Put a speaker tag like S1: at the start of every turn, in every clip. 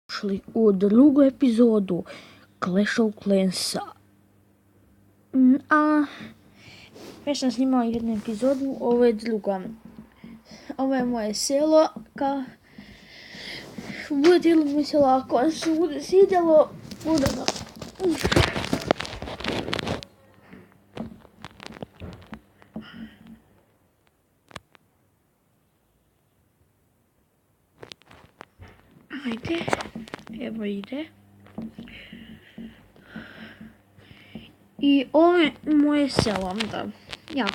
S1: Ušli u drugu epizodu Clash of Clansa. Već sam snimala jednu epizodu, ovo je druga. Ovo je moje selo. Bude li mi se lako, ako se bude svidjelo, bude da. Ajde, evo ide. I ovo je moje selo, da. Ja,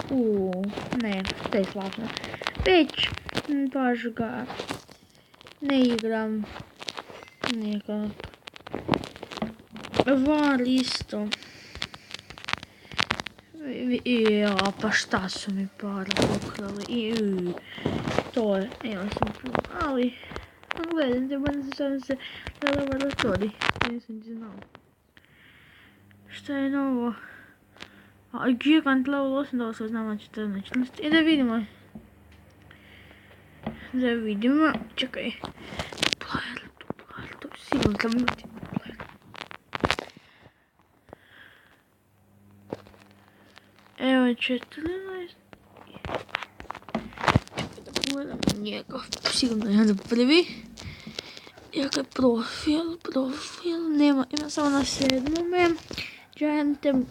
S1: ne, to je slavno. Već, baš ga ne igram nekak. Var isto. Pa šta su mi para pokrali. To je, evo sam tu, ali gledajte, bolje sam se na laboratoriji. Nisam ti znao. Šta je novo? Gigant level 8, da se znamo 14. I da vidimo. Čekaj. Player, to sigurno sam imati. Evo 14. Čekaj da pogledam njega. Sigurno je da prvi. Jaka je profil, nema, ima samo na 7. Giantem.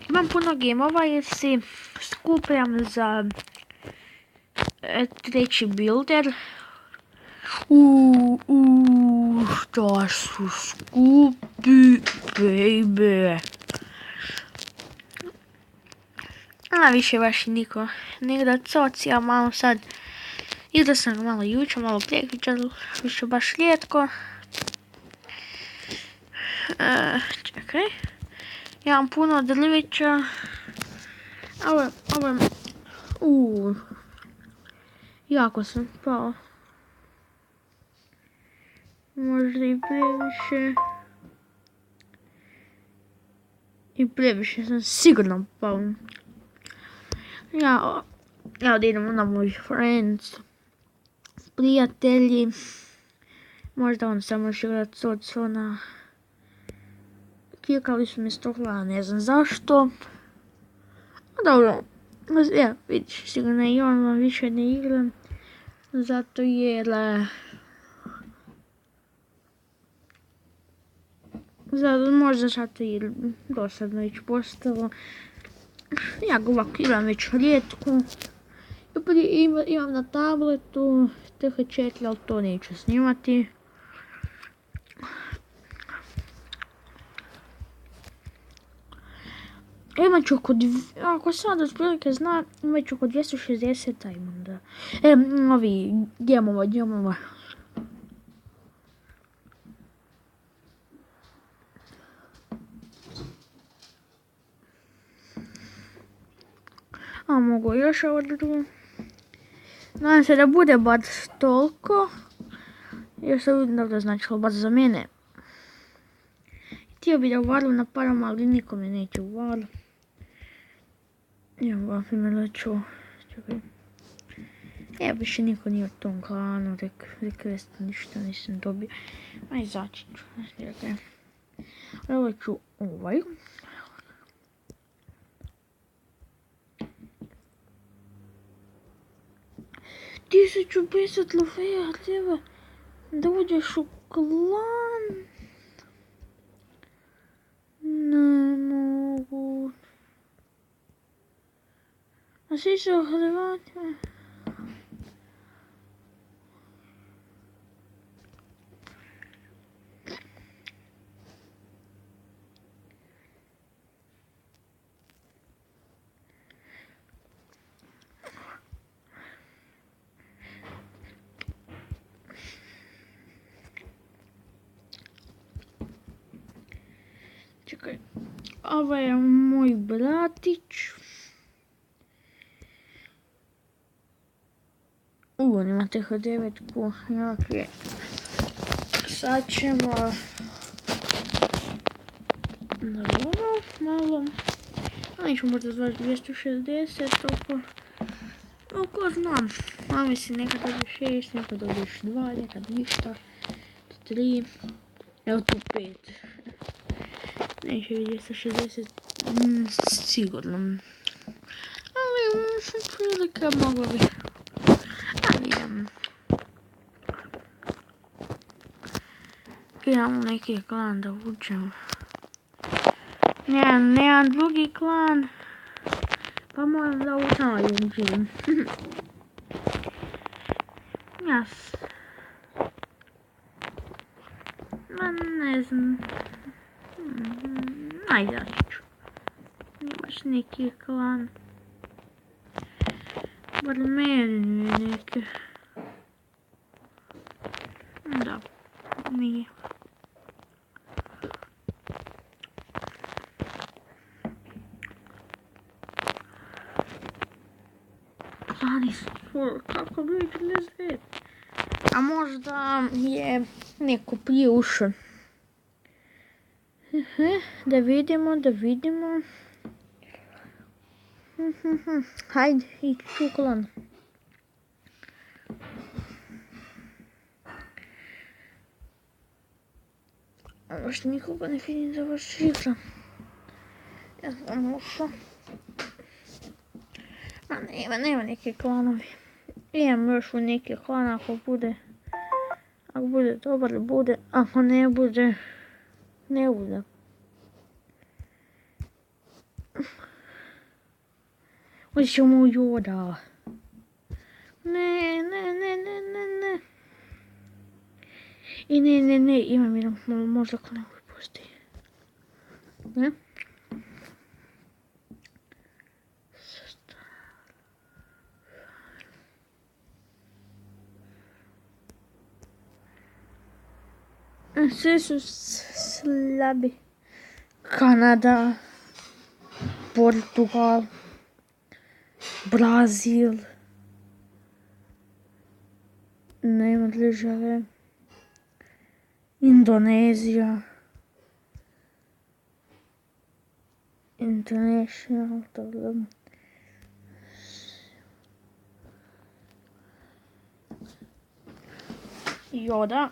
S1: Imam puno gemova jer si skupljam za treći builder. Šta su skupi, baby. Više baš niko ne igra coci, ja malo sad igrao sam ga malo jučer, malo prekjučer, više baš rijetko. Čekaj, imam puno drvića, jako sam pao, možda i previše sam sigurno pao. Ja da idemo na moj friends, prijatelji, možda on samo još igrat Socona. Klikali su mi stohla, ne znam zašto. Dobro, vidiš, sigurno i on više ne igram, zato jer možda zato jer dosadno već postalo. Ja ga ovako igram već rijetko. Imam na tabletu TH4, ali to neću snimati. Imat ću ako sad od prilike zna, imat ću oko 260 diamonda. Ovi gemova. Mogu još ovo drugo. Nadam se da bude bar toliko. Jer se vidim da značilo bar za mene. Htio bi da uvaru na parama, ali nikome neće uvaru. Evo ga, primjer ću. Čekaj. Evo više niko nije u tom klanu. Request ništa nisam dobio. Aj zaći ću. Čekaj. Evo ću ovaj. 1500 trofeja treba da uđeš u klan. Ne mogu. A svi su Hrvati. Čekaj, ovo je moj bratić. Nema TH9-ku, jak je. Sad ćemo na ovo malo. Ali ću možda zvaš 260 oko znam. A mislim nekad dobiješ 6, nekad dobiješ 2, nekad ništa. 3. Evo tu 5. Neće vidjeti 260 sigurno. Ali prilika mogla bi. Ali imamo neki klan da uđem. Nemam drugi klan. Pa moram da u taj uđem. Jas. Ma ne znam. Ajde ću. Nije baš neki klan. Bar meni nije neke. Da. Nije. Klani su kako bi 49. A možda je neko prije ušao. Da vidimo. Hajde, ići u klan. Baš nikoga ne vidim za vaš šifra. Ja sam ušla. Ma nema neke klanovi. Imam još u neke klana ako bude dobar bude, ako ne bude, ne bude. Ući ćemo u Joda. Ne. I ne, imam jedan možda klanovi pusti. Ne? Svi su slabi. Kanada, Portugal, Brazil, nema države, Indonezija, International, Joda.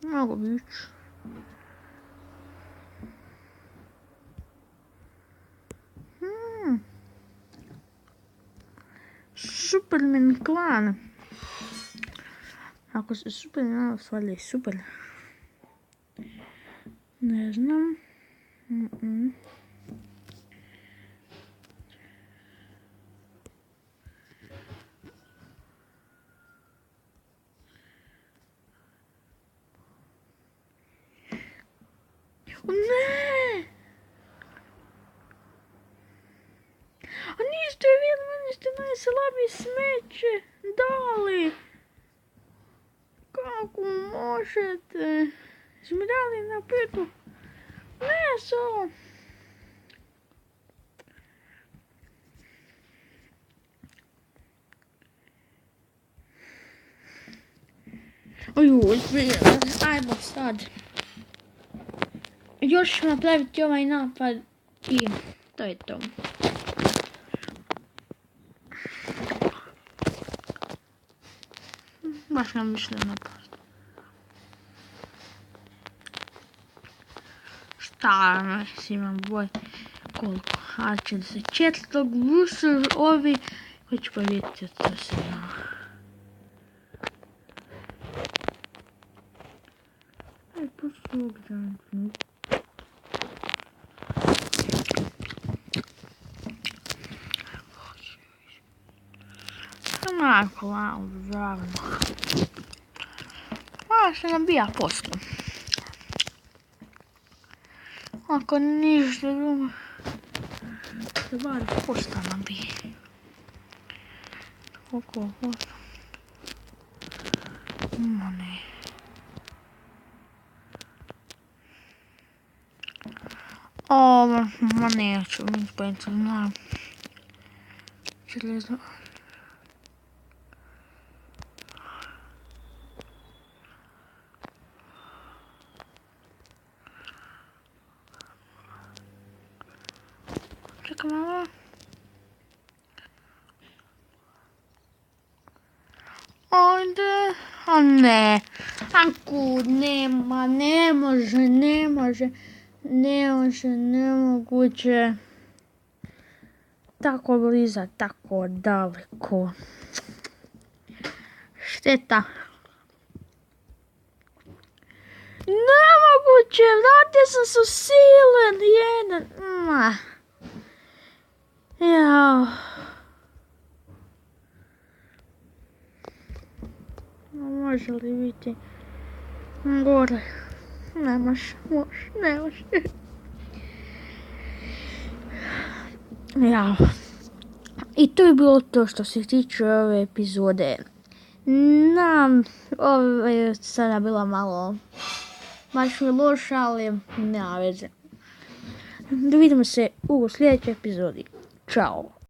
S1: Mogu bi ići. Superman klan. Ako se Superman stvarili super. Ne znam. Ne! A niste vidjeli, meni ste najslabije smeće dali. Kako možete? Smo dali na petu meso. Ajmo sad. Još ćemo napraviti ovaj napad i to je to. Baš nam mišljam napad. Šta imam boj koliko? A 44. Rusu ovi koji ću povjetiti to se zna. Aj poslužan. Onako malo zdravno. A se nabija poslom. Ako ništa drugo, se bar posta nabije. Koliko hoću. Ma ne. Ma neću, mi pojete znam. železno. Čekaj malo. Ajde. A ne. Anku, nema, ne može. Nemoguće. Tako bliza, tako daleko. Šteta. Nemoguće, vratio sam se u silen jedan. Jao. Može li biti gore? Ne može. Jao. I to je bilo to što se tiče ove epizode. Ovo je sada bila malo baš mi loša, ali nema veze. Da vidimo se u sljedećoj epizodi. Ćao.